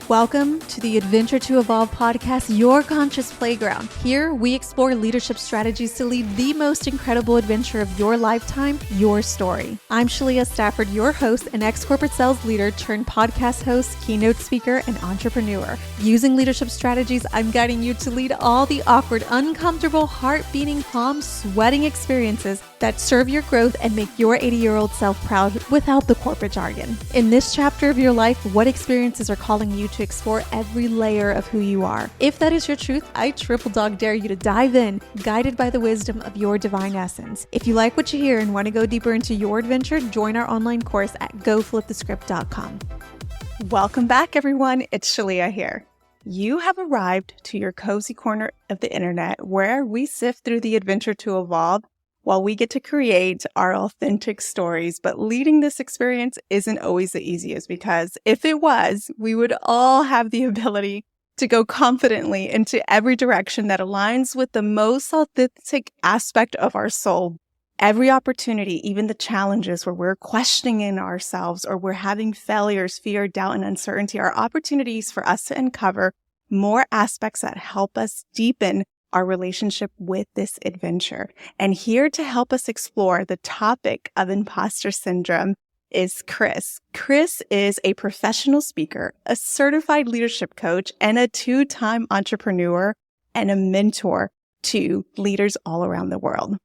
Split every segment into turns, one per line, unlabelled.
Welcome to the Adventure to Evolve podcast, your conscious playground. Here, we explore leadership strategies to lead the most incredible adventure of your lifetime, your story. I'm Shalia Stafford, your host and ex-corporate sales leader turned podcast host, keynote speaker, and entrepreneur. Using leadership strategies, I'm guiding you to lead all the awkward, uncomfortable, heart-beating, palm sweating experiences that serve your growth and make your 80-year-old self proud without the corporate jargon. In this chapter of your life, what experiences are calling you to explore every layer of who you are? If that is your truth, I triple dog dare you to dive in, guided by the wisdom of your divine essence. If you like what you hear and want to go deeper into your adventure, join our online course at goflipthescript.com. Welcome back, everyone. It's Shalia here. You have arrived to your cozy corner of the internet where we sift through the adventure to evolve while we get to create our authentic stories. But leading this experience isn't always the easiest, because if it was, we would all have the ability to go confidently into every direction that aligns with the most authentic aspect of our soul. Every opportunity, even the challenges where we're questioning in ourselves or we're having failures, fear, doubt, and uncertainty, are opportunities for us to uncover more aspects that help us deepen our relationship with this adventure. And here to help us explore the topic of imposter syndrome is Chris. Chris is a professional speaker, a certified leadership coach, and a two-time entrepreneur and a mentor to leaders all around the world.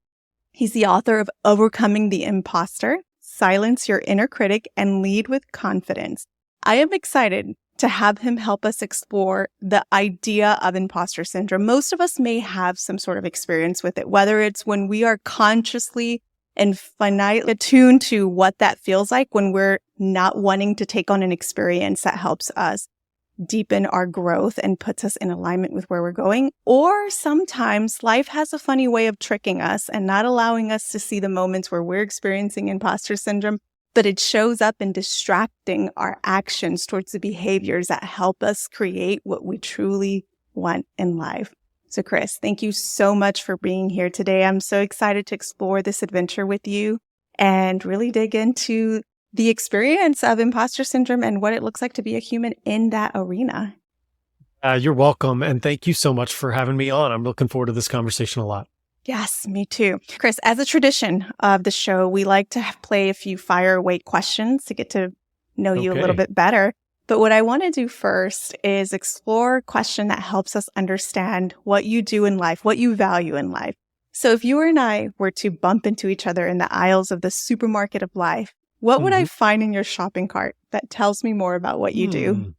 He's the author of Overcoming the Imposter, Silence Your Inner Critic, and Lead with Confidence. I am excited to have him help us explore the idea of imposter syndrome. Most of us may have some sort of experience with it, whether it's when we are consciously and finitely attuned to what that feels like when we're not wanting to take on an experience that helps us deepen our growth and puts us in alignment with where we're going. Or sometimes life has a funny way of tricking us and not allowing us to see the moments where we're experiencing imposter syndrome, but it shows up in distracting our actions towards the behaviors that help us create what we truly want in life. So Chris, thank you so much for being here today. I'm so excited to explore this adventure with you and really dig into the experience of imposter syndrome and what it looks like to be a human in that arena.
You're welcome. And thank you so much for having me on. I'm looking forward to this conversation a lot.
Yes, me too. Chris, as a tradition of the show, we like to play a few fire weight questions to get to know you a little bit better. But what I want to do first is explore a question that helps us understand what you do in life, what you value in life. So if you and I were to bump into each other in the aisles of the supermarket of life, what would I find in your shopping cart that tells me more about what you do?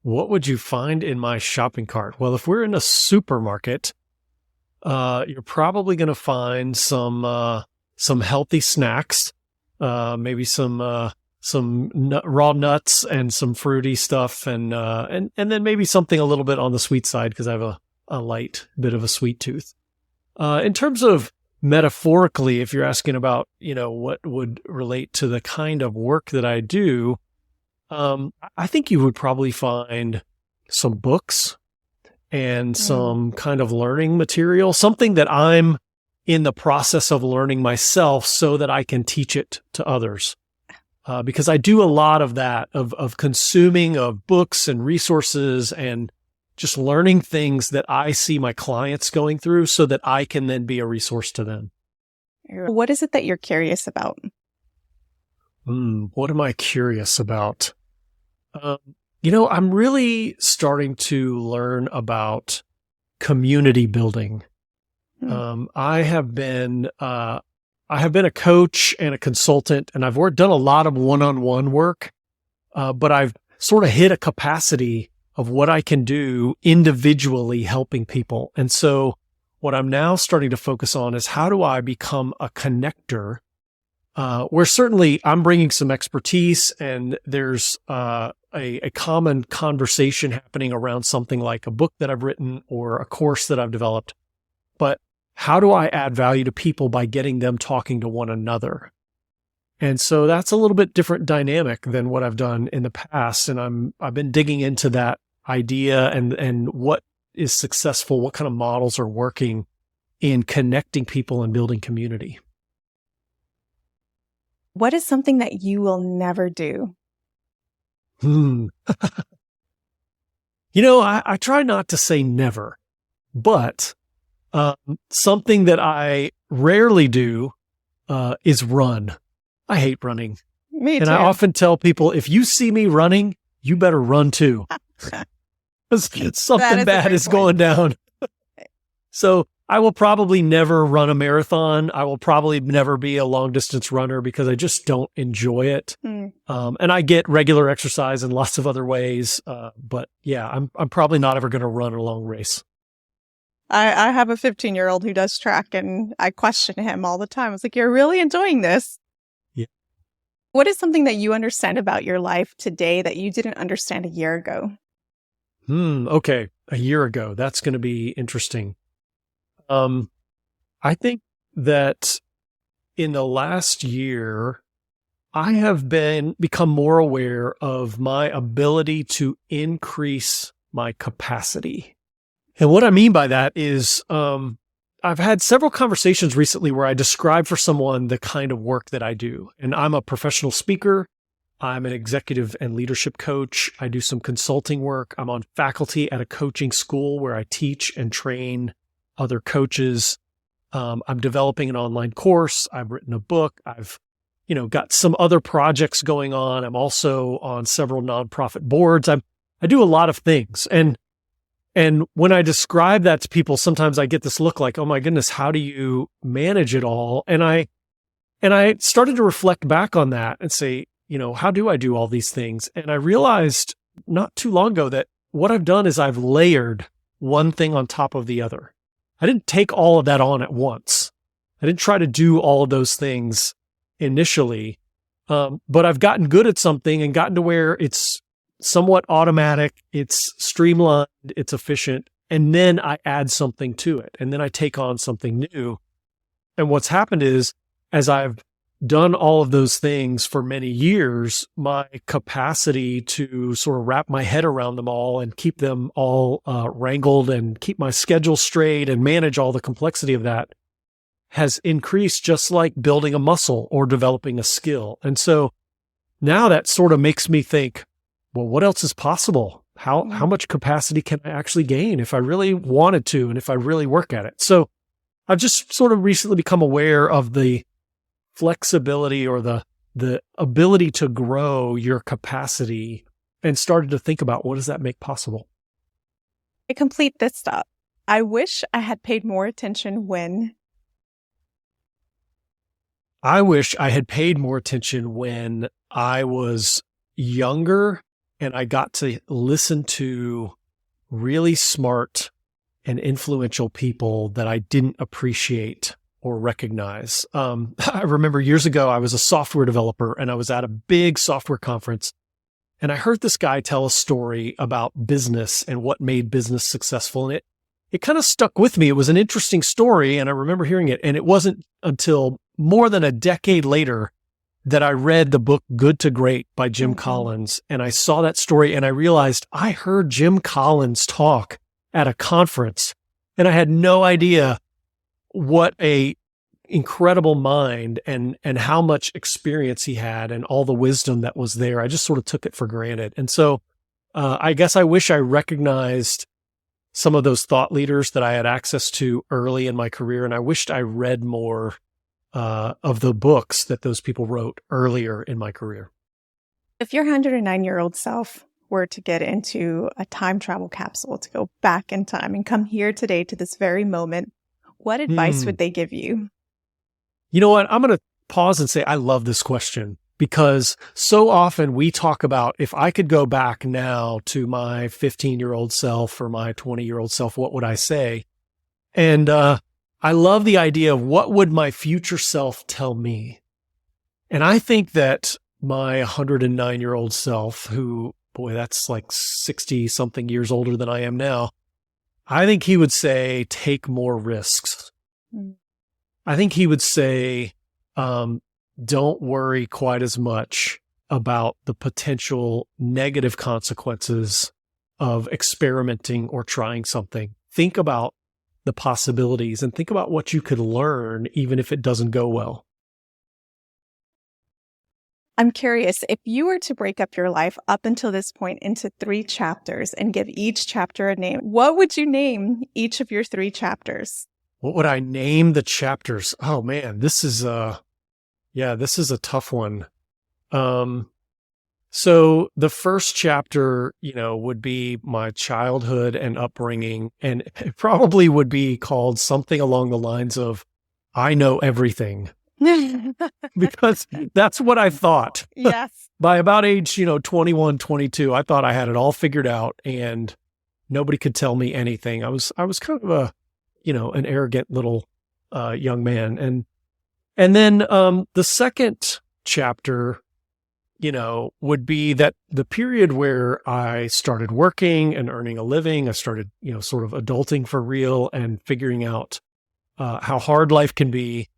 What would you find in my shopping cart? Well, if we're in a supermarket, you're probably going to find some healthy snacks, maybe some raw nuts and some fruity stuff, and then maybe something a little bit on the sweet side because I have a light bit of a sweet tooth. In terms of metaphorically, if you're asking about, what would relate to the kind of work that I do, I think you would probably find some books and some kind of learning material, something that I'm in the process of learning myself so that I can teach it to others. Because I do a lot of that, of consuming of books and resources and just learning things that I see my clients going through so that I can then be a resource to them.
What is it that you're curious about?
What am I curious about? I'm really starting to learn about community building. I have been a coach and a consultant, and I've done a lot of one-on-one work, but I've sort of hit a capacity of what I can do individually helping people. And so what I'm now starting to focus on is how do I become a connector, where certainly I'm bringing some expertise and there's a common conversation happening around something like a book that I've written or a course that I've developed. But how do I add value to people by getting them talking to one another? And so that's a little bit different dynamic than what I've done in the past. And I've been digging into that idea and what is successful, what kind of models are working in connecting people and building community.
What is something that you will never do?
I try not to say never, but something that I rarely do is run. I hate running.
Me too.
And I often tell people, if you see me running, you better run too. Something bad is going down. So I will probably never run a marathon. I will probably never be a long distance runner because I just don't enjoy it. And I get regular exercise in lots of other ways. But yeah, I'm probably not ever going to run a long race.
I have a 15-year-old who does track, and I question him all the time. I was like, you're really enjoying this.
Yeah.
What is something that you understand about your life today that you didn't understand a year ago?
Okay. A year ago. That's going to be interesting. I think that in the last year, I have become more aware of my ability to increase my capacity. And what I mean by that is, I've had several conversations recently where I describe for someone the kind of work that I do. And I'm a professional speaker. I'm an executive and leadership coach. I do some consulting work. I'm on faculty at a coaching school where I teach and train other coaches. I'm developing an online course. I've written a book. I've, got some other projects going on. I'm also on several nonprofit boards. I do a lot of things. And when I describe that to people, sometimes I get this look like, oh my goodness, how do you manage it all? And I started to reflect back on that and say, how do I do all these things? And I realized not too long ago that what I've done is I've layered one thing on top of the other. I didn't take all of that on at once. I didn't try to do all of those things initially, but I've gotten good at something and gotten to where it's somewhat automatic, it's streamlined, it's efficient, and then I add something to it, and then I take on something new. And what's happened is, as I've done all of those things for many years, my capacity to sort of wrap my head around them all and keep them all wrangled and keep my schedule straight and manage all the complexity of that has increased, just like building a muscle or developing a skill. And so now that sort of makes me think, well, what else is possible? How much capacity can I actually gain if I really wanted to and if I really work at it? So I've just sort of recently become aware of the flexibility or the ability to grow your capacity and started to think about, what does that make possible?
I complete this thought. I wish I had paid more attention when.
I wish I had paid more attention when I was younger and I got to listen to really smart and influential people that I didn't appreciate or recognize. I remember years ago, I was a software developer and I was at a big software conference and I heard this guy tell a story about business and what made business successful. And it kind of stuck with me. It was an interesting story and I remember hearing it. And it wasn't until more than a decade later that I read the book Good to Great by Jim Collins. And I saw that story and I realized I heard Jim Collins talk at a conference and I had no idea what a incredible mind and how much experience he had and all the wisdom that was there. I just sort of took it for granted. And so I guess I wish I recognized some of those thought leaders that I had access to early in my career. And I wished I read more of the books that those people wrote earlier in my career.
If your 109-year-old self were to get into a time travel capsule to go back in time and come here today to this very moment, what advice would they give you?
You know what? I'm going to pause and say I love this question because so often we talk about, if I could go back now to my 15-year-old self or my 20-year-old self, what would I say? And I love the idea of what would my future self tell me? And I think that my 109-year-old self, who, boy, that's like 60 something years older than I am now, I think he would say, take more risks. I think he would say, don't worry quite as much about the potential negative consequences of experimenting or trying something. Think about the possibilities and think about what you could learn, even if it doesn't go well.
I'm curious, if you were to break up your life up until this point into 3 chapters and give each chapter a name, what would you name each of your 3 chapters?
What would I name the chapters? Oh man, this is a tough one. So the first chapter, would be my childhood and upbringing, and it probably would be called something along the lines of, I know everything. Because that's what I thought.
Yes.
By about age, 21, 22, I thought I had it all figured out and nobody could tell me anything. I was kind of an arrogant little young man. And then the second chapter, would be that the period where I started working and earning a living. I started, sort of adulting for real and figuring out how hard life can be.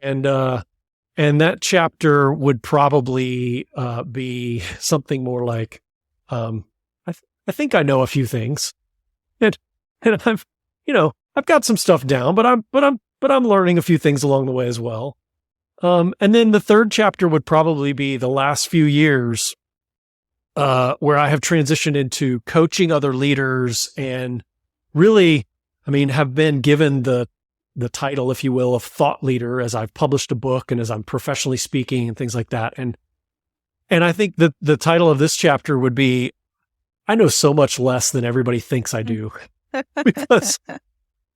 And that chapter would probably be something more like, I think I know a few things, and I've got some stuff down, but I'm learning a few things along the way as well. And then the third chapter would probably be the last few years, where I have transitioned into coaching other leaders and really, have been given the title, if you will, of thought leader as I've published a book and as I'm professionally speaking and things like that. And I think that the title of this chapter would be, I know so much less than everybody thinks I do.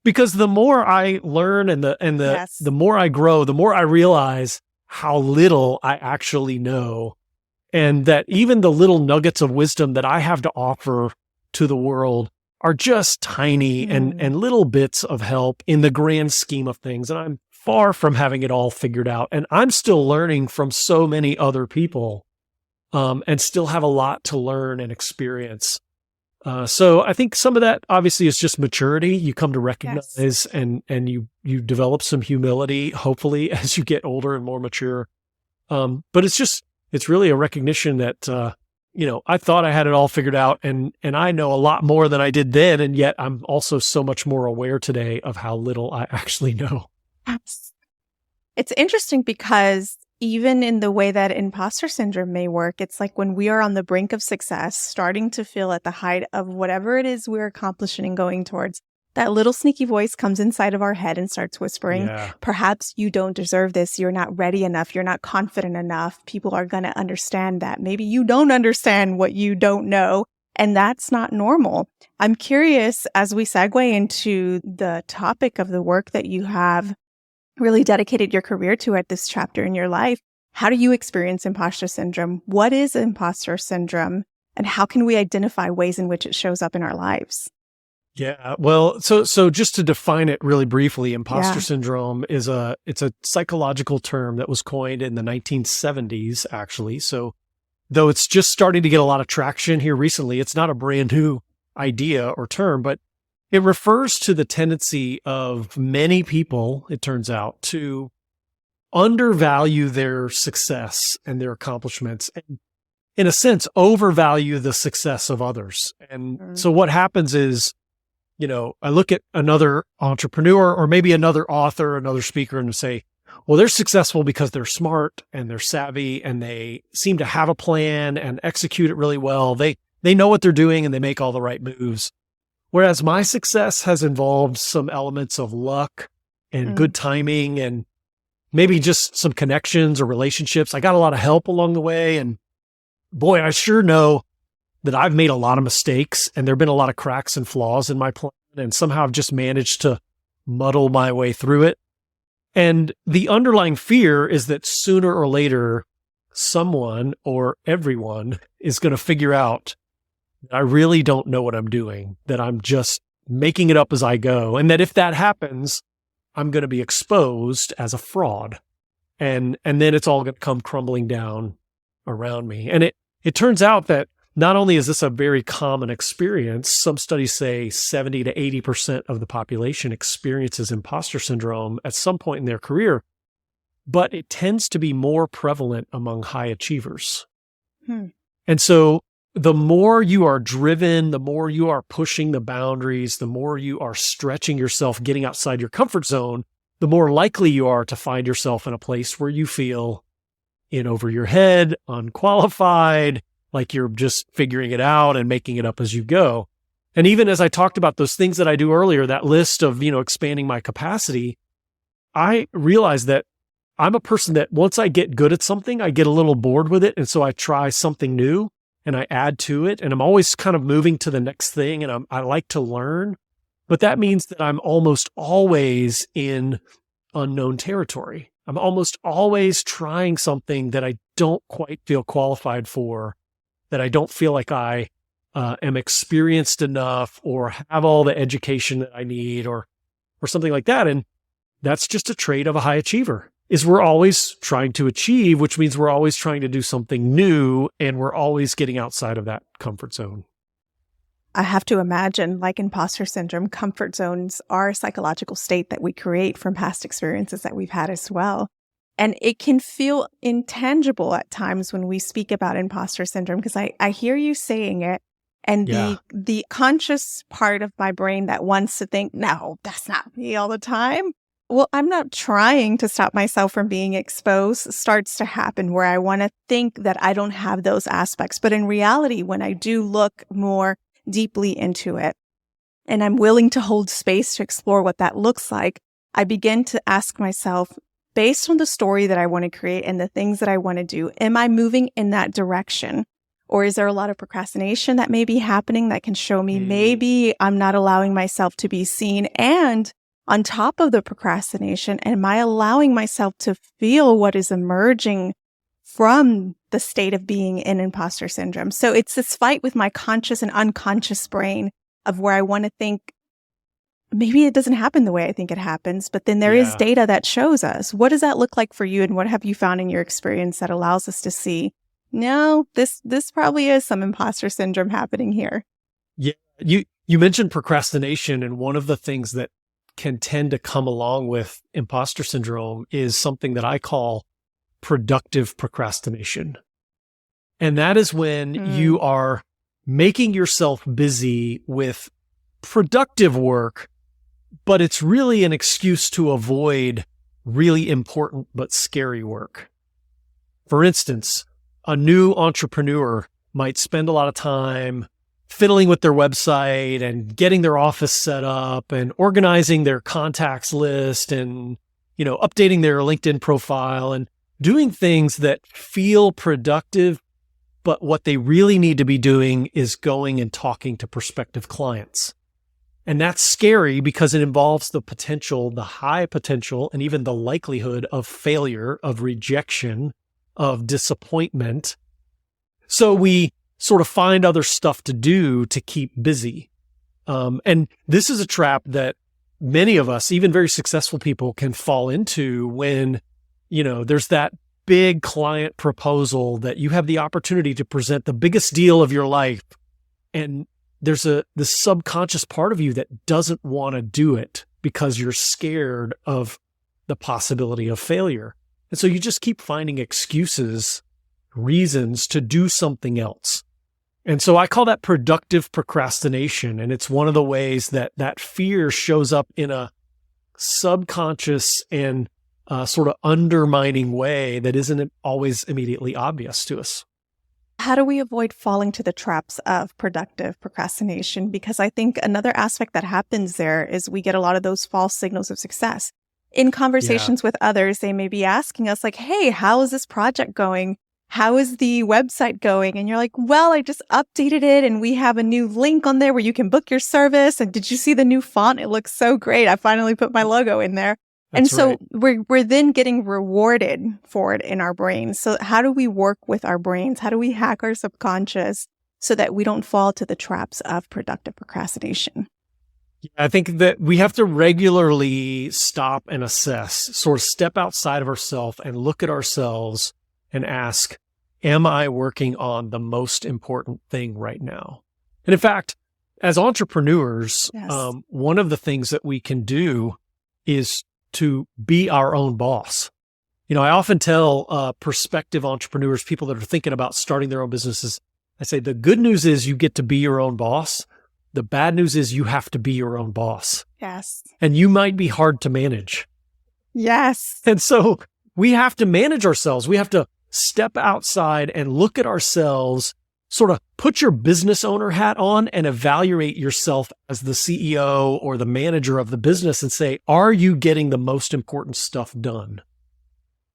because the more I learn and
Yes.
the more I grow, the more I realize how little I actually know. And that even the little nuggets of wisdom that I have to offer to the world are just tiny and little bits of help in the grand scheme of things. And I'm far from having it all figured out. And I'm still learning from so many other people, and still have a lot to learn and experience. So I think some of that obviously is just maturity. You come to recognize
Yes.
and you develop some humility, hopefully, as you get older and more mature. But it's really a recognition that, I thought I had it all figured out and I know a lot more than I did then. And yet I'm also so much more aware today of how little I actually know.
Yes. It's interesting because even in the way that imposter syndrome may work, it's like when we are on the brink of success, starting to feel at the height of whatever it is we're accomplishing and going towards, that little sneaky voice comes inside of our head and starts whispering,
Yeah.
perhaps you don't deserve this. You're not ready enough. You're not confident enough. People are going to understand that. Maybe you don't understand what you don't know. And that's not normal. I'm curious, as we segue into the topic of the work that you have really dedicated your career to at this chapter in your life, how do you experience imposter syndrome? What is imposter syndrome? And how can we identify ways in which it shows up in our lives?
Yeah. Well, so just to define it really briefly, imposter
Yeah.
syndrome it's a psychological term that was coined in the 1970s, actually. So though it's just starting to get a lot of traction here recently, it's not a brand new idea or term, but it refers to the tendency of many people, it turns out, to undervalue their success and their accomplishments and, in a sense, overvalue the success of others. And so what happens is, I look at another entrepreneur or maybe another author, another speaker, and say, well, they're successful because they're smart and they're savvy and they seem to have a plan and execute it really well. They know what they're doing and they make all the right moves. Whereas my success has involved some elements of luck and good timing and maybe just some connections or relationships. I got a lot of help along the way. And boy, I sure know that I've made a lot of mistakes and there've been a lot of cracks and flaws in my plan. And somehow I've just managed to muddle my way through it. And the underlying fear is that sooner or later, someone or everyone is going to figure out that I really don't know what I'm doing, that I'm just making it up as I go. And that if that happens, I'm going to be exposed as a fraud. And then it's all going to come crumbling down around me. And it turns out that not only is this a very common experience, some studies say 70 to 80% of the population experiences imposter syndrome at some point in their career, but it tends to be more prevalent among high achievers. And so the more you are driven, the more you are pushing the boundaries, the more you are stretching yourself, getting outside your comfort zone, the more likely you are to find yourself in a place where you feel in over your head, unqualified, like you're just figuring it out and making it up as you go. And even as I talked about those things that I do earlier, that list of, expanding my capacity, I realized that I'm a person that once I get good at something, I get a little bored with it. And so I try something new and I add to it. And I'm always kind of moving to the next thing. And I like to learn. But that means that I'm almost always in unknown territory. I'm almost always trying something that I don't quite feel qualified for, that I don't feel like I am experienced enough or have all the education that I need or something like that. And that's just a trait of a high achiever, is we're always trying to achieve, which means we're always trying to do something new and we're always getting outside of that comfort zone.
I have to imagine, like imposter syndrome, comfort zones are a psychological state that we create from past experiences that we've had as well. And it can feel intangible at times when we speak about imposter syndrome, because I hear you saying it. And the conscious part of my brain that wants to think, no, that's not me all the time. Well, I'm not trying to stop myself from being exposed starts to happen where I want to think that I don't have those aspects. But in reality, when I do look more deeply into it and I'm willing to hold space to explore what that looks like, I begin to ask myself, based on the story that I want to create and the things that I want to do, am I moving in that direction? Or is there a lot of procrastination that may be happening that can show me maybe I'm not allowing myself to be seen? And on top of the procrastination, am I allowing myself to feel what is emerging from the state of being in imposter syndrome? So it's this fight with my conscious and unconscious brain of where I want to think, maybe it doesn't happen the way I think it happens, but then there is data that shows us. What does that look like for you? And what have you found in your experience that allows us to see, no, this probably is some imposter syndrome happening here?
Yeah. You mentioned procrastination, and one of the things that can tend to come along with imposter syndrome is something that I call productive procrastination. And that is when you are making yourself busy with productive work, but it's really an excuse to avoid really important but scary work. For instance, a new entrepreneur might spend a lot of time fiddling with their website and getting their office set up and organizing their contacts list and, updating their LinkedIn profile and doing things that feel productive. But what they really need to be doing is going and talking to prospective clients. And that's scary because it involves the potential, the high potential, and even the likelihood of failure, of rejection, of disappointment. So we sort of find other stuff to do to keep busy. And this is a trap that many of us, even very successful people, can fall into when, there's that big client proposal that you have the opportunity to present the biggest deal of your life. And there's this subconscious part of you that doesn't want to do it because you're scared of the possibility of failure. And so you just keep finding excuses, reasons to do something else. And so I call that productive procrastination. And it's one of the ways that fear shows up in a subconscious and sort of undermining way that isn't always immediately obvious to us.
How do we avoid falling to the traps of productive procrastination? Because I think another aspect that happens there is we get a lot of those false signals of success. In conversations with others, they may be asking us like, hey, how is this project going? How is the website going? And you're like, well, I just updated it and we have a new link on there where you can book your service. And did you see the new font? It looks so great. I finally put my logo in there. And so we're then getting rewarded for it in our brains. So how do we work with our brains? How do we hack our subconscious so that we don't fall to the traps of productive procrastination?
I think that we have to regularly stop and assess, sort of step outside of ourselves and look at ourselves and ask, am I working on the most important thing right now? And in fact, as entrepreneurs, one of the things that we can do is to be our own boss. I often tell prospective entrepreneurs, people that are thinking about starting their own businesses, I say, the good news is you get to be your own boss. The bad news is you have to be your own boss.
Yes.
And you might be hard to manage.
Yes.
And so we have to manage ourselves. We have to step outside and look at ourselves, sort of put your business owner hat on and evaluate yourself as the CEO or the manager of the business and say, are you getting the most important stuff done?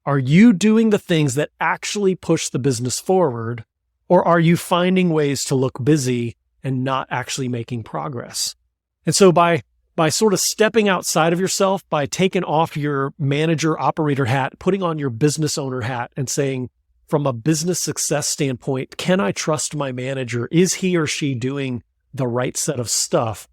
Are you doing the things that actually push the business forward? Or are you finding ways to look busy and not actually making progress? And so by sort of stepping outside of yourself, by taking off your manager operator hat, putting on your business owner hat and saying, from a business success standpoint, can I trust my manager? Is he or she doing the right set of stuff?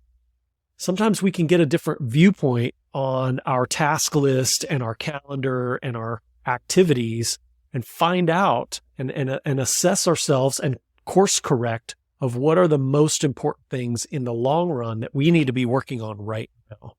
Sometimes we can get a different viewpoint on our task list and our calendar and our activities and find out and assess ourselves and course correct of what are the most important things in the long run that we need to be working on right now.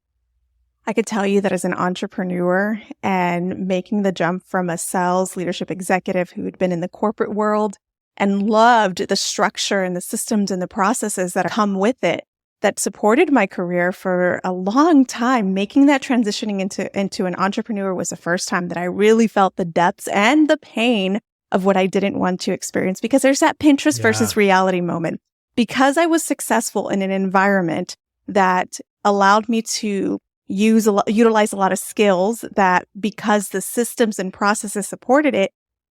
I could tell you that as an entrepreneur and making the jump from a sales leadership executive who had been in the corporate world and loved the structure and the systems and the processes that come with it, that supported my career for a long time, making that transitioning into an entrepreneur was the first time that I really felt the depths and the pain of what I didn't want to experience, because there's that Pinterest versus reality moment. Because I was successful in an environment that allowed me to utilize a lot of skills that, because the systems and processes supported it,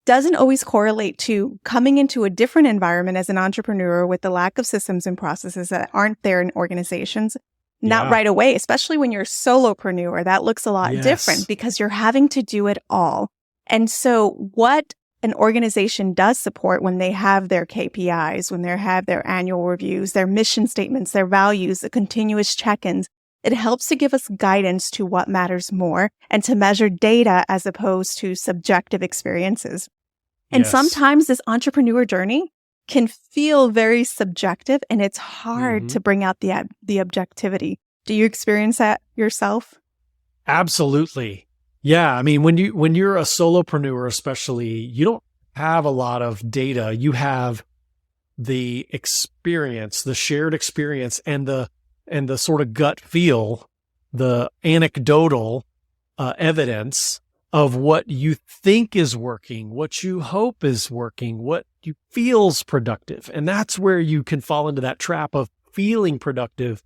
doesn't always correlate to coming into a different environment as an entrepreneur with the lack of systems and processes that aren't there in organizations. Not right away, especially when you're a solopreneur, that looks a lot different because you're having to do it all. And so what an organization does support when they have their KPIs, when they have their annual reviews, their mission statements, their values, the continuous check-ins, it helps to give us guidance to what matters more and to measure data as opposed to subjective experiences. And sometimes this entrepreneur journey can feel very subjective and it's hard to bring out the objectivity. Do you experience that yourself?
Absolutely. Yeah. I mean, when you're a solopreneur, especially, you don't have a lot of data. You have the experience, the shared experience and the sort of gut feel, the anecdotal evidence of what you think is working, what you hope is working, what you feels productive. And that's where you can fall into that trap of feeling productive,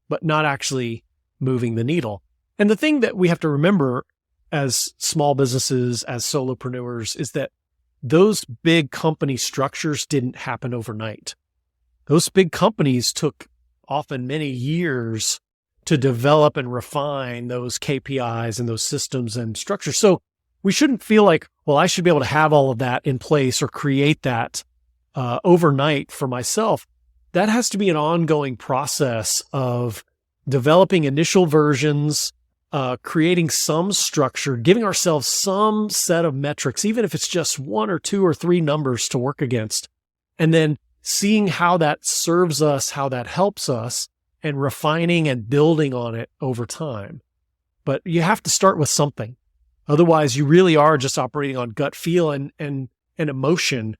but not actually moving the needle. And the thing that we have to remember as small businesses, as solopreneurs, is that those big company structures didn't happen overnight. Those big companies took often many years to develop and refine those KPIs and those systems and structures. So we shouldn't feel like, well, I should be able to have all of that in place or create that overnight for myself. That has to be an ongoing process of developing initial versions, creating some structure, giving ourselves some set of metrics, even if it's just 1 or 2 or 3 numbers to work against, and then seeing how that serves us, how that helps us, and refining and building on it over time. But you have to start with something. Otherwise, you really are just operating on gut feel and emotion.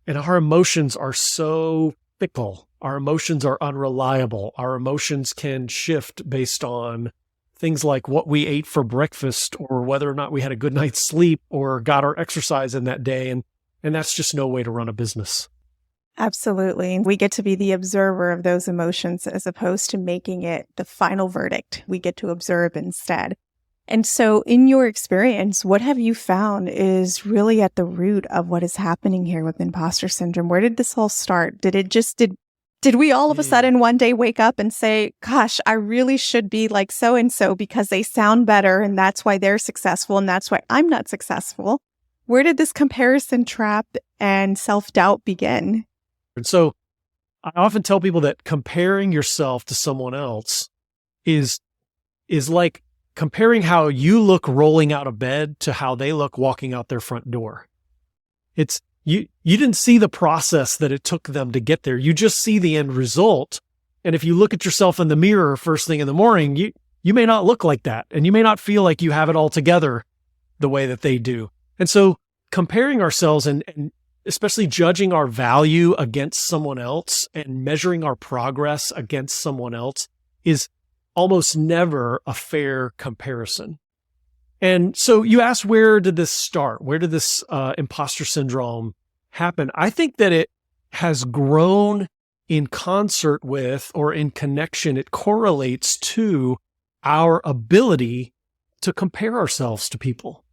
And our emotions are so fickle. Our emotions are unreliable. Our emotions can shift based on things like what we ate for breakfast or whether or not we had a good night's sleep or got our exercise in that day. And that's just no way to run a business.
Absolutely. We get to be the observer of those emotions as opposed to making it the final verdict. We get to observe instead. And so in your experience, what have you found is really at the root of what is happening here with imposter syndrome? Where did this all start? Did we all of a sudden one day wake up and say, gosh, I really should be like so-and-so because they sound better and that's why they're successful and that's why I'm not successful? Where did this comparison trap and self-doubt begin?
And so I often tell people that comparing yourself to someone else is like comparing how you look rolling out of bed to how they look walking out their front door. It's you didn't see the process that it took them to get there. You just see the end result. And if you look at yourself in the mirror first thing in the morning, you may not look like that. And you may not feel like you have it all together the way that they do. And so comparing ourselves and especially judging our value against someone else and measuring our progress against someone else is almost never a fair comparison. And so you asked, where did this start? Where did this imposter syndrome happen? I think that it has grown in concert with, or in connection, it correlates to our ability to compare ourselves to people.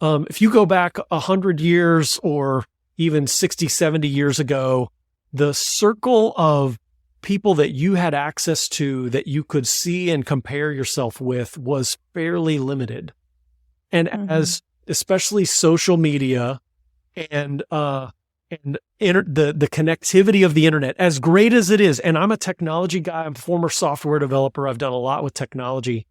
If you go back 100 years or even 60, 70 years ago, the circle of people that you had access to that you could see and compare yourself with was fairly limited. And as especially social media and the connectivity of the internet, as great as it is, and I'm a technology guy, I'm a former software developer, I've done a lot with technology,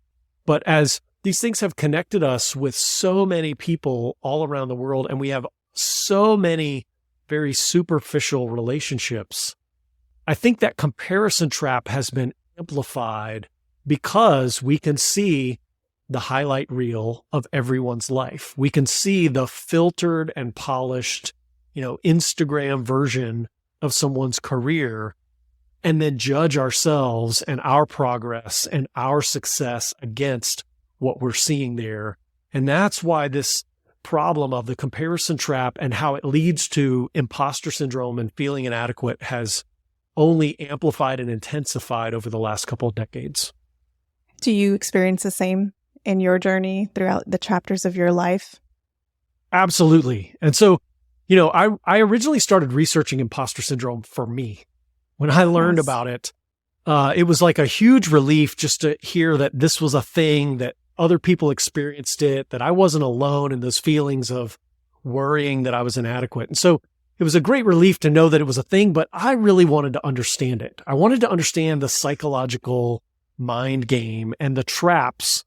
but as these things have connected us with so many people all around the world, and we have so many very superficial relationships, I think that comparison trap has been amplified because we can see the highlight reel of everyone's life. We can see the filtered and polished, Instagram version of someone's career, and then judge ourselves and our progress and our success against what we're seeing there. And that's why this problem of the comparison trap and how it leads to imposter syndrome and feeling inadequate has only amplified and intensified over the last couple of decades.
Do you experience the same in your journey throughout the chapters of your life?
Absolutely. And so, I originally started researching imposter syndrome for me. When I learned about it, it was like a huge relief just to hear that this was a thing, that other people experienced it, that I wasn't alone in those feelings of worrying that I was inadequate. And so it was a great relief to know that it was a thing, but I really wanted to understand it. I wanted to understand the psychological mind game and the traps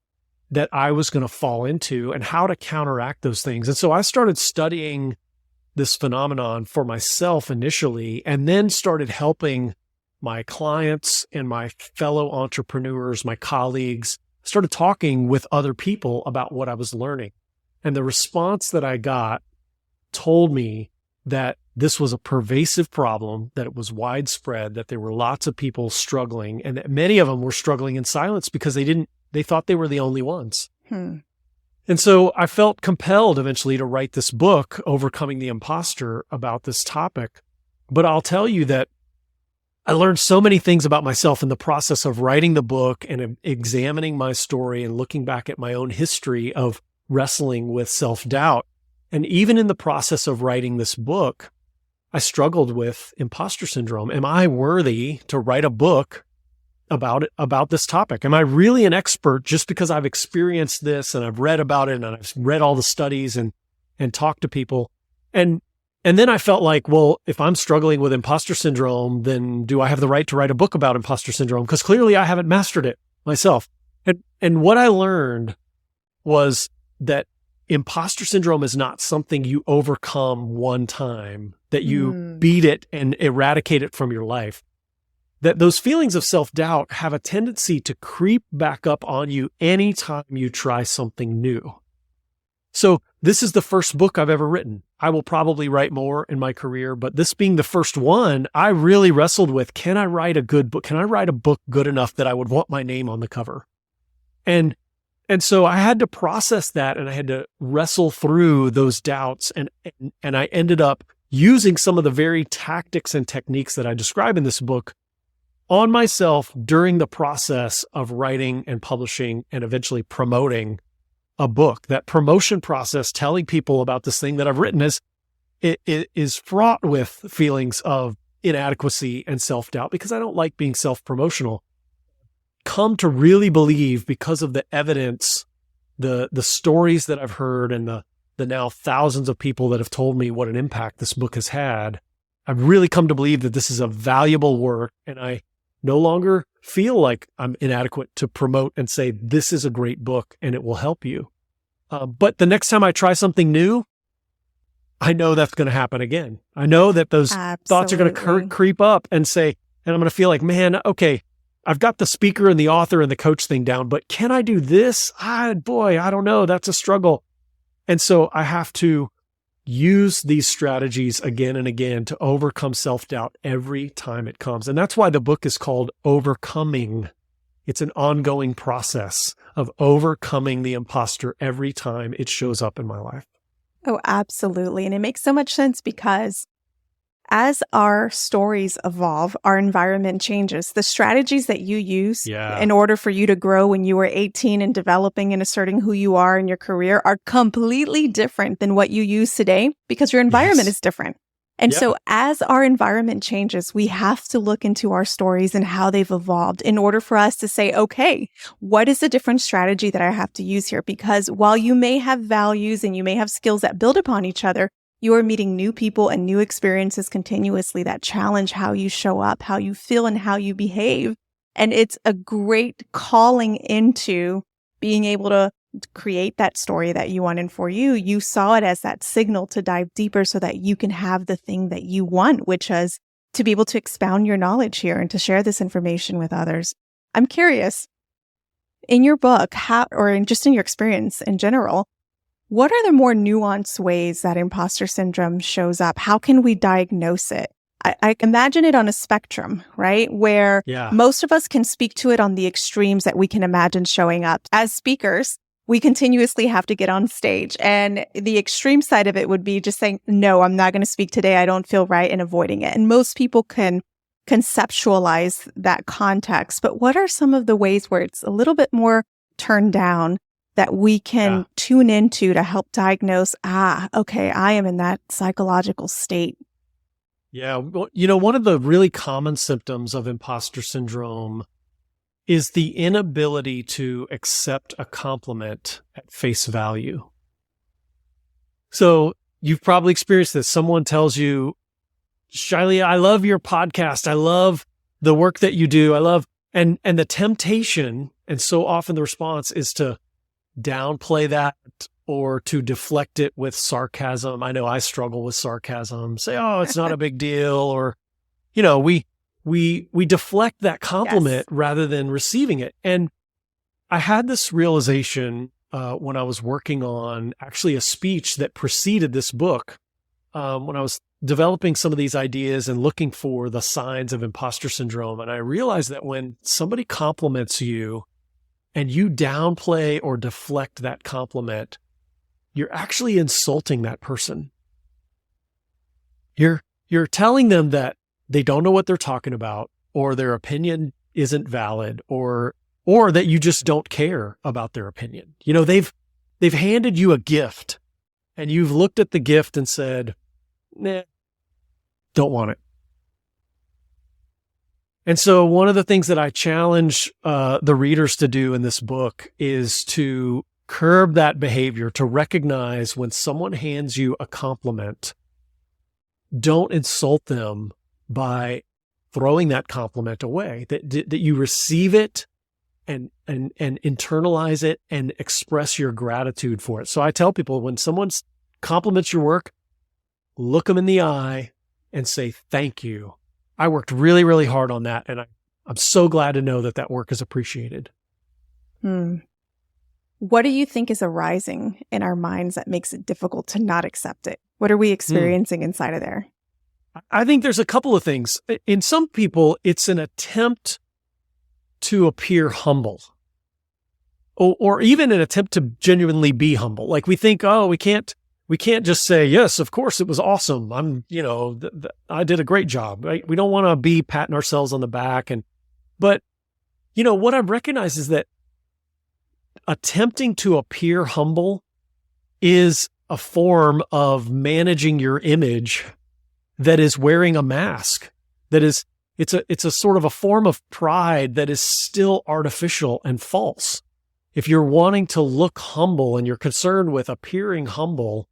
that I was going to fall into and how to counteract those things. And so I started studying this phenomenon for myself initially, and then started helping my clients and my fellow entrepreneurs, my colleagues, started talking with other people about what I was learning. And the response that I got told me that this was a pervasive problem, that it was widespread, that there were lots of people struggling, and that many of them were struggling in silence because they thought they were the only ones. And so I felt compelled eventually to write this book, Overcoming the Imposter, about this topic. But I'll tell you that I learned so many things about myself in the process of writing the book and examining my story and looking back at my own history of wrestling with self-doubt. And even in the process of writing this book, I struggled with imposter syndrome. Am I worthy to write a book about this topic? Am I really an expert just because I've experienced this and I've read about it and I've read all the studies and talked to people? And then I felt like, well, if I'm struggling with imposter syndrome, then do I have the right to write a book about imposter syndrome? Because clearly I haven't mastered it myself. And what I learned was that imposter syndrome is not something you overcome one time, that you beat it and eradicate it from your life. That those feelings of self-doubt have a tendency to creep back up on you anytime you try something new. So this is the first book I've ever written. I will probably write more in my career, but this being the first one, I really wrestled with, can I write a good book? Can I write a book good enough that I would want my name on the cover? And so I had to process that, and I had to wrestle through those doubts. And I ended up using some of the very tactics and techniques that I describe in this book on myself during the process of writing and publishing and eventually promoting a book. That promotion process, telling people about this thing that I've written, is fraught with feelings of inadequacy and self-doubt because I don't like being self-promotional. Come to really believe, because of the evidence, the stories that I've heard, and the now thousands of people that have told me what an impact this book has had, I've really come to believe that this is a valuable work, and I no longer feel like I'm inadequate to promote and say, this is a great book and it will help you. But the next time I try something new, I know that's going to happen again. I know that those thoughts are going to creep up and I'm going to feel like, man, okay, I've got the speaker and the author and the coach thing down, but can I do this? Boy, I don't know. That's a struggle. And so I have to use these strategies again and again to overcome self-doubt every time it comes. And that's why the book is called Overcoming. It's an ongoing process of overcoming the imposter every time it shows up in my life.
Oh, absolutely. And it makes so much sense because as our stories evolve, our environment changes. The strategies that you use in order for you to grow when you were 18 and developing and asserting who you are in your career are completely different than what you use today because your environment is different. And so as our environment changes, we have to look into our stories and how they've evolved in order for us to say, okay, what is the different strategy that I have to use here? Because while you may have values and you may have skills that build upon each other, you are meeting new people and new experiences continuously that challenge how you show up, how you feel, and how you behave. And it's a great calling into being able to create that story that you want. And for you, you saw it as that signal to dive deeper so that you can have the thing that you want, which is to be able to expound your knowledge here and to share this information with others. I'm curious, in your book, just in your experience in general, what are the more nuanced ways that imposter syndrome shows up? How can we diagnose it? I imagine it on a spectrum, right? Where most of us can speak to it on the extremes that we can imagine showing up. As speakers, we continuously have to get on stage. And the extreme side of it would be just saying, no, I'm not going to speak today. I don't feel right, and avoiding it. And most people can conceptualize that context. But what are some of the ways where it's a little bit more turned down that we can tune into to help diagnose, okay, I am in that psychological state?
Yeah. Well, one of the really common symptoms of imposter syndrome is the inability to accept a compliment at face value. So you've probably experienced this. Someone tells you, Shiley, I love your podcast. I love the work that you do. I love, and the temptation, and so often the response is to downplay that or to deflect it with sarcasm. I know I struggle with sarcasm. Say, oh, it's not a big deal. Or, we deflect that compliment rather than receiving it. And I had this realization when I was working on actually a speech that preceded this book, when I was developing some of these ideas and looking for the signs of imposter syndrome. And I realized that when somebody compliments you and you downplay or deflect that compliment, you're actually insulting that person. You're telling them that they don't know what they're talking about, or their opinion isn't valid, or that you just don't care about their opinion. They've handed you a gift and you've looked at the gift and said, nah, don't want it. And so one of the things that I challenge the readers to do in this book is to curb that behavior, to recognize when someone hands you a compliment, don't insult them by throwing that compliment away, that you receive it and internalize it and express your gratitude for it. So I tell people, when someone compliments your work, look them in the eye and say, thank you. I worked really, really hard on that. And I'm so glad to know that work is appreciated.
What do you think is arising in our minds that makes it difficult to not accept it? What are we experiencing inside of there?
I think there's a couple of things. In some people, it's an attempt to appear humble, or even an attempt to genuinely be humble. Like we think, oh, we can't just say, yes, of course it was awesome. I did a great job, right? We don't want to be patting ourselves on the back. But what I've recognized is that attempting to appear humble is a form of managing your image that is wearing a mask. It's a sort of a form of pride that is still artificial and false. If you're wanting to look humble and you're concerned with appearing humble,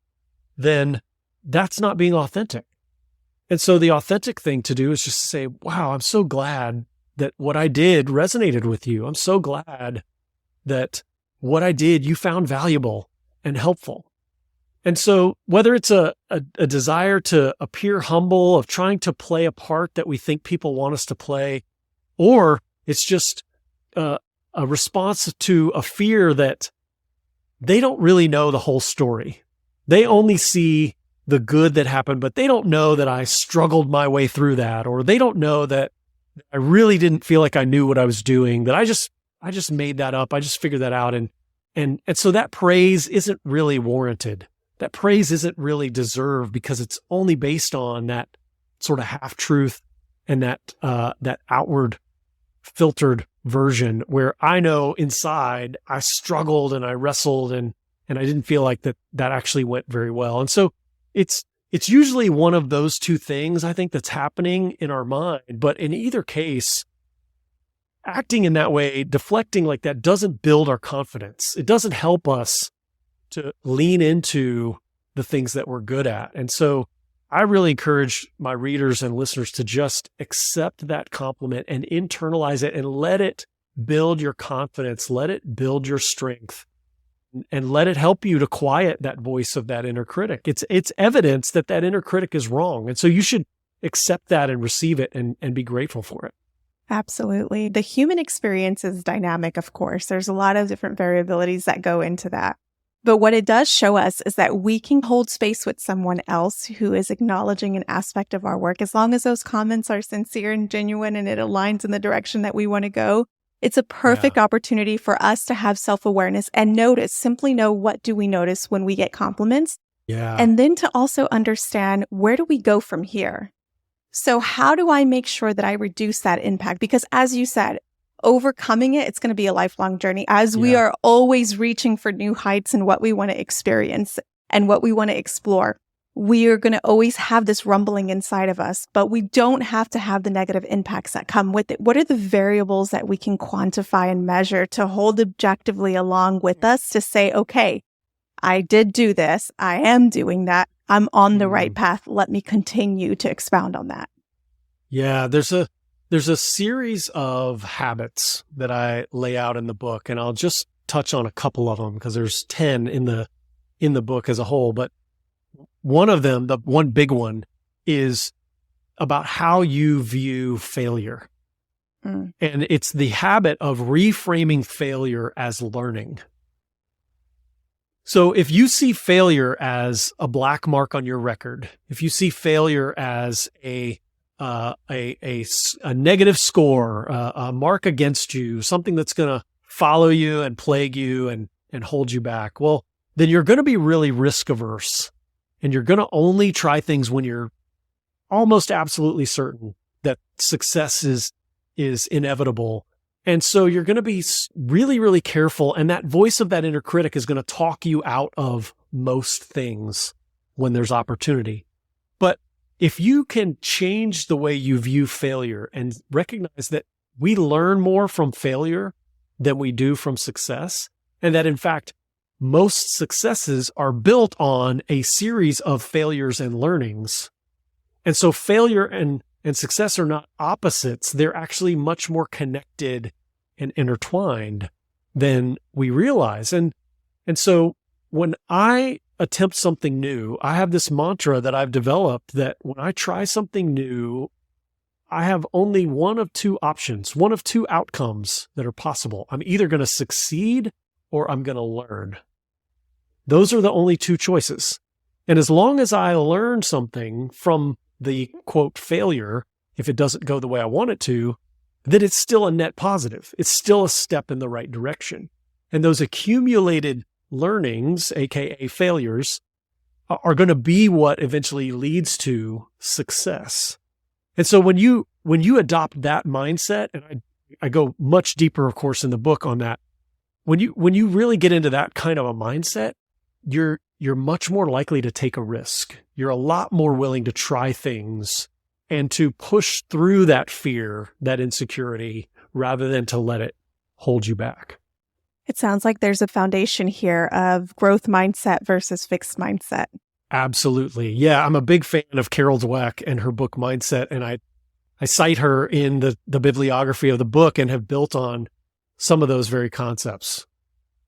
then that's not being authentic. And so the authentic thing to do is just to say, wow, I'm so glad that what I did resonated with you. I'm so glad that what I did, you found valuable and helpful. And so whether it's a desire to appear humble, of trying to play a part that we think people want us to play, or it's just a response to a fear that they don't really know the whole story. They only see the good that happened, but they don't know that I struggled my way through that, or they don't know that I really didn't feel like I knew what I was doing, that I just made that up. I just figured that out. And so that praise isn't really warranted. That praise isn't really deserved because it's only based on that sort of half truth and that outward filtered version where I know inside I struggled and I wrestled and I didn't feel like that actually went very well. And so it's usually one of those two things I think that's happening in our mind. But in either case, acting in that way, deflecting like that doesn't build our confidence. It doesn't help us to lean into the things that we're good at. And so I really encourage my readers and listeners to just accept that compliment and internalize it and let it build your confidence, let it build your strength, and let it help you to quiet that voice of that inner critic. It's evidence that inner critic is wrong. And so you should accept that and receive it and be grateful for it.
Absolutely. The human experience is dynamic, of course. There's a lot of different variabilities that go into that. But what it does show us is that we can hold space with someone else who is acknowledging an aspect of our work. As long as those comments are sincere and genuine and it aligns in the direction that we want to go, it's a perfect opportunity for us to have self-awareness and simply know what do we notice when we get compliments.
Yeah.
And then to also understand where do we go from here? So how do I make sure that I reduce that impact? Because as you said, overcoming it's going to be a lifelong journey as we are always reaching for new heights and what we want to experience and what we want to explore. We are going to always have this rumbling inside of us, but we don't have to have the negative impacts that come with it. What are the variables that we can quantify and measure to hold objectively along with us to say, okay, I did do this. I am doing that. I'm on the right path. Let me continue to expound on that.
Yeah, there's a series of habits that I lay out in the book, and I'll just touch on a couple of them because there's 10 in the book as a whole. But one of them, the one big one, is about how you view failure. And it's the habit of reframing failure as learning. So if you see failure as a black mark on your record, if you see failure as a negative score, a mark against you, something that's going to follow you and plague you and hold you back, well, then you're going to be really risk averse. And you're going to only try things when you're almost absolutely certain that success is inevitable. And so you're going to be really, really careful. And that voice of that inner critic is going to talk you out of most things when there's opportunity. But if you can change the way you view failure and recognize that we learn more from failure than we do from success, and that in fact, most successes are built on a series of failures and learnings. And so failure and success are not opposites. They're actually much more connected and intertwined than we realize. And so when I attempt something new, I have this mantra that I've developed that when I try something new, I have only one of two options, one of two outcomes that are possible. I'm either going to succeed or I'm going to learn. Those are the only two choices. And as long as I learn something from the quote failure, if it doesn't go the way I want it to, then it's still a net positive. It's still a step in the right direction. And those accumulated learnings, aka failures, are going to be what eventually leads to success. And so when you adopt that mindset, and I go much deeper, of course, in the book on that, when you really get into that kind of a mindset, you're much more likely to take a risk. You're a lot more willing to try things and to push through that fear, that insecurity, rather than to let it hold you back.
It sounds like there's a foundation here of growth mindset versus fixed mindset.
Absolutely. Yeah, I'm a big fan of Carol Dweck and her book Mindset, and I cite her in the bibliography of the book and have built on some of those very concepts.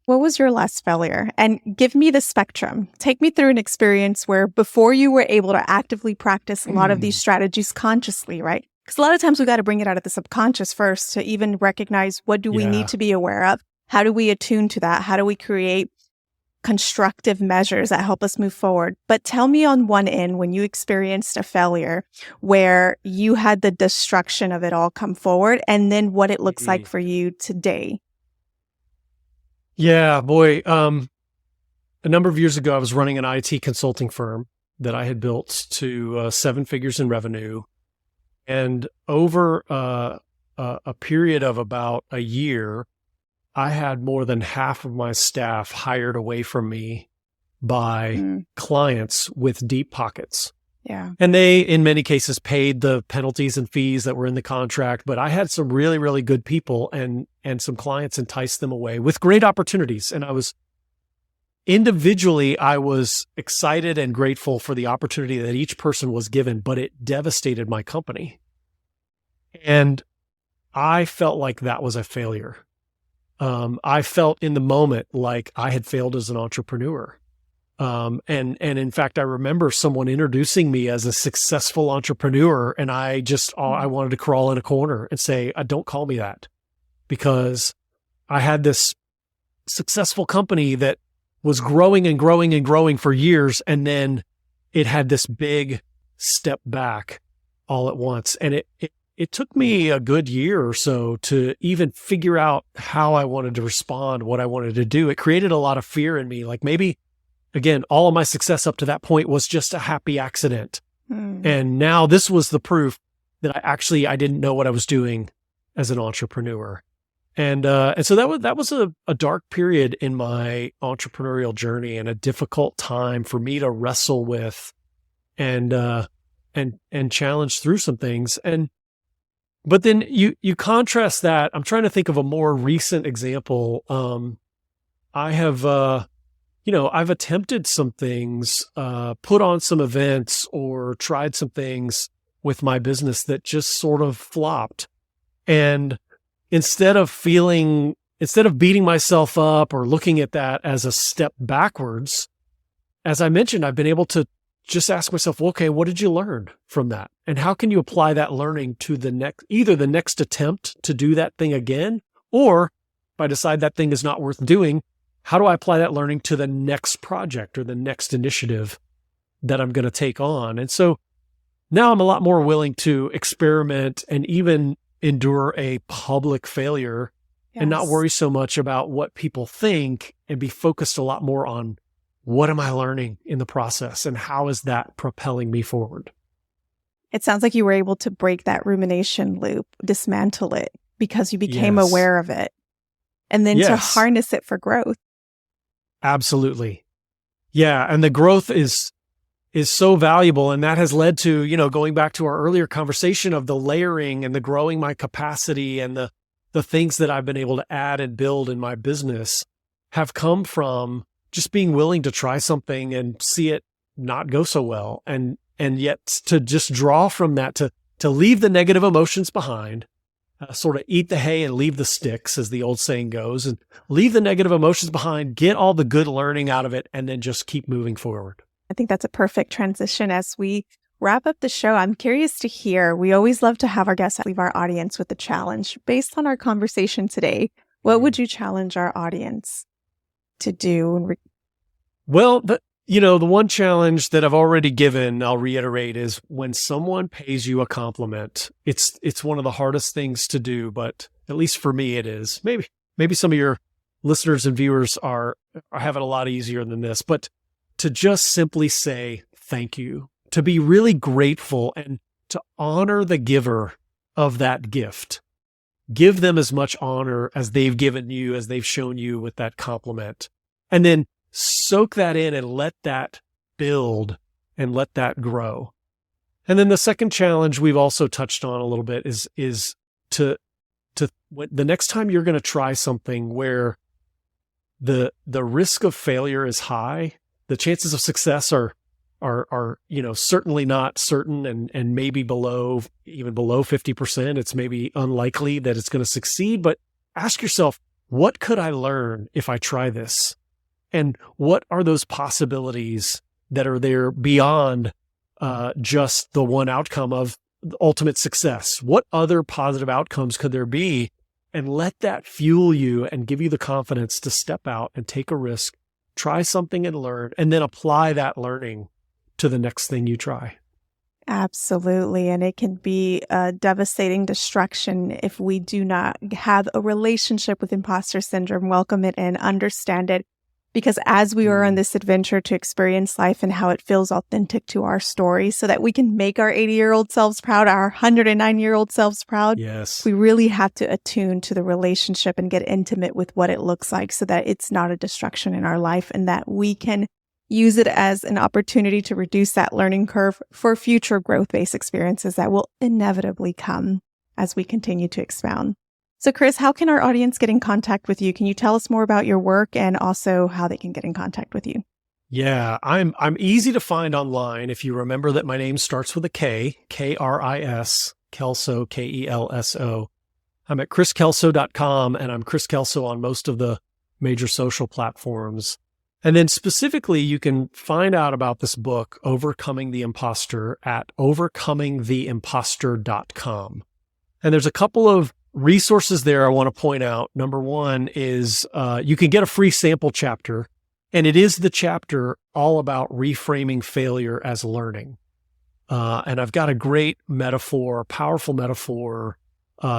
What was your last failure? And give me the spectrum. Take me through an experience where before you were able to actively practice a lot of these strategies consciously, right? Because a lot of times we got to bring it out of the subconscious first to even recognize what do we need to be aware of? How do we attune to that? How do we create constructive measures that help us move forward? But tell me on one end when you experienced a failure where you had the destruction of it all come forward and then what it looks like for you today.
Yeah, boy. A number of years ago, I was running an IT consulting firm that I had built to 7 figures in revenue. And over a period of about a year, I had more than half of my staff hired away from me by clients with deep pockets.
Yeah.
And they, in many cases, paid the penalties and fees that were in the contract. But I had some really, really good people and some clients enticed them away with great opportunities. And I was excited and grateful for the opportunity that each person was given, but it devastated my company. And I felt like that was a failure. I felt in the moment like I had failed as an entrepreneur. And in fact, I remember someone introducing me as a successful entrepreneur, and I wanted to crawl in a corner and say, don't call me that, because I had this successful company that was growing and growing and growing for years. And then it had this big step back all at once. And it took me a good year or so to even figure out how I wanted to respond, what I wanted to do. It created a lot of fear in me. Like maybe, again, all of my success up to that point was just a happy accident. And now this was the proof that I didn't know what I was doing as an entrepreneur. And so that was a dark period in my entrepreneurial journey and a difficult time for me to wrestle with and challenge through some things. But then you contrast that. I'm trying to think of a more recent example. I've attempted some things, put on some events or tried some things with my business that just sort of flopped. And instead of beating myself up or looking at that as a step backwards, as I mentioned, I've been able to just ask myself, well, okay, what did you learn from that? And how can you apply that learning to either the next attempt to do that thing again, or if I decide that thing is not worth doing, how do I apply that learning to the next project or the next initiative that I'm going to take on? And so now I'm a lot more willing to experiment and even endure a public failure and not worry so much about what people think and be focused a lot more on what am I learning in the process and how is that propelling me forward?
It sounds like you were able to break that rumination loop, dismantle it because you became aware of it, and then to harness it for growth.
Absolutely. Yeah. And the growth is so valuable. And that has led to, going back to our earlier conversation of the layering and the growing my capacity and the things that I've been able to add and build in my business have come from just being willing to try something and see it not go so well. And yet to just draw from that, to leave the negative emotions behind, sort of eat the hay and leave the sticks, as the old saying goes, and leave the negative emotions behind, get all the good learning out of it, and then just keep moving forward.
I think that's a perfect transition. As we wrap up the show, I'm curious to hear, we always love to have our guests leave our audience with a challenge. Based on our conversation today, what would you challenge our audience to do?
Well, the one challenge that I've already given, I'll reiterate, is when someone pays you a compliment, it's one of the hardest things to do, but at least for me it is. Maybe some of your listeners and viewers are having a lot easier than this, but to just simply say thank you, to be really grateful and to honor the giver of that gift. Give them as much honor as they've given you, as they've shown you with that compliment. And then soak that in and let that build and let that grow. And then the second challenge we've also touched on a little bit is to the next time you're going to try something where the risk of failure is high, the chances of success are certainly not certain and maybe even below 50%. It's maybe unlikely that it's going to succeed, but ask yourself, what could I learn if I try this? And what are those possibilities that are there beyond just the one outcome of ultimate success? What other positive outcomes could there be? And let that fuel you and give you the confidence to step out and take a risk, try something and learn, and then apply that learning to the next thing you try.
Absolutely. And it can be a devastating destruction if we do not have a relationship with imposter syndrome, welcome it in, understand it. Because as we are on this adventure to experience life and how it feels authentic to our story so that we can make our 80-year-old selves proud, our 109-year-old selves proud,
Yes.
we really have to attune to the relationship and get intimate with what it looks like so that it's not a destruction in our life and that we can use it as an opportunity to reduce that learning curve for future growth-based experiences that will inevitably come as we continue to expound. So Chris, how can our audience get in contact with you? Can you tell us more about your work and also how they can get in contact with you?
Yeah, I'm easy to find online. If you remember that my name starts with a K, K-R-I-S, Kelso, K-E-L-S-O. I'm at chriskelso.com, and I'm Chris Kelso on most of the major social platforms. And then specifically, you can find out about this book, Overcoming the Imposter, at overcomingtheimposter.com. And there's a couple of resources there I want to point out. Number one is you can get a free sample chapter, and it is the chapter all about reframing failure as learning. And I've got a great metaphor, powerful metaphor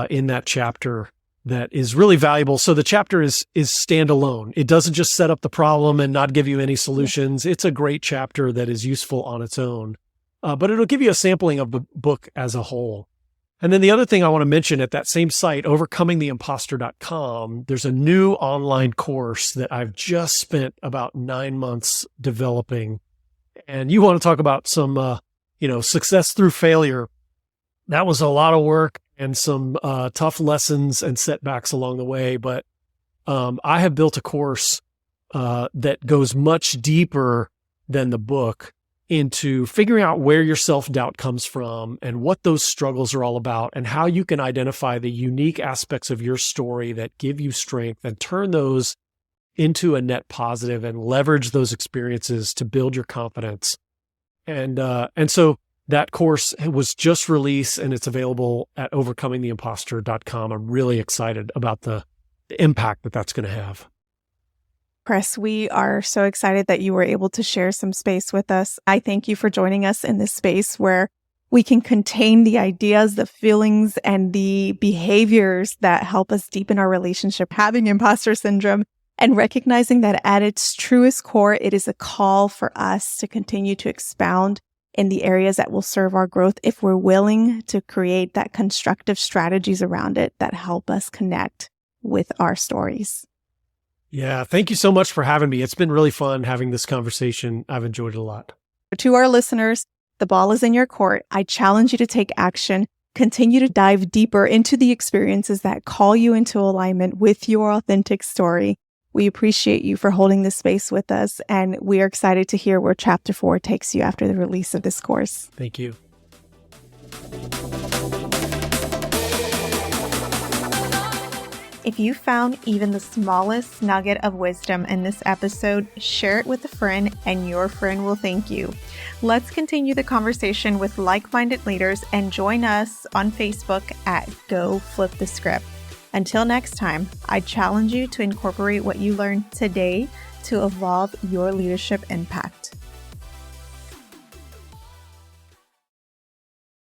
in that chapter that is really valuable. So the chapter is standalone. It doesn't just set up the problem and not give you any solutions. It's a great chapter that is useful on its own, but it'll give you a sampling of the book as a whole. And then the other thing I want to mention at that same site, overcomingtheimposter.com, there's a new online course that I've just spent about 9 months developing. And you want to talk about some, success through failure. That was a lot of work and some tough lessons and setbacks along the way. But I have built a course that goes much deeper than the book into figuring out where your self-doubt comes from and what those struggles are all about and how you can identify the unique aspects of your story that give you strength and turn those into a net positive and leverage those experiences to build your confidence. And so that course was just released and it's available at overcomingtheimposter.com. I'm really excited about the impact that that's going to have.
Chris, we are so excited that you were able to share some space with us. I thank you for joining us in this space where we can contain the ideas, the feelings, and the behaviors that help us deepen our relationship, having imposter syndrome, and recognizing that at its truest core, it is a call for us to continue to expound in the areas that will serve our growth if we're willing to create that constructive strategies around it that help us connect with our stories.
Yeah, thank you so much for having me. It's been really fun having this conversation. I've enjoyed it a lot.
To our listeners, the ball is in your court. I challenge you to take action. Continue to dive deeper into the experiences that call you into alignment with your authentic story. We appreciate you for holding this space with us, and we are excited to hear where Chapter 4 takes you after the release of this course.
Thank you.
If you found even the smallest nugget of wisdom in this episode, share it with a friend and your friend will thank you. Let's continue the conversation with like-minded leaders and join us on Facebook at Go Flip the Script. Until next time, I challenge you to incorporate what you learned today to evolve your leadership impact.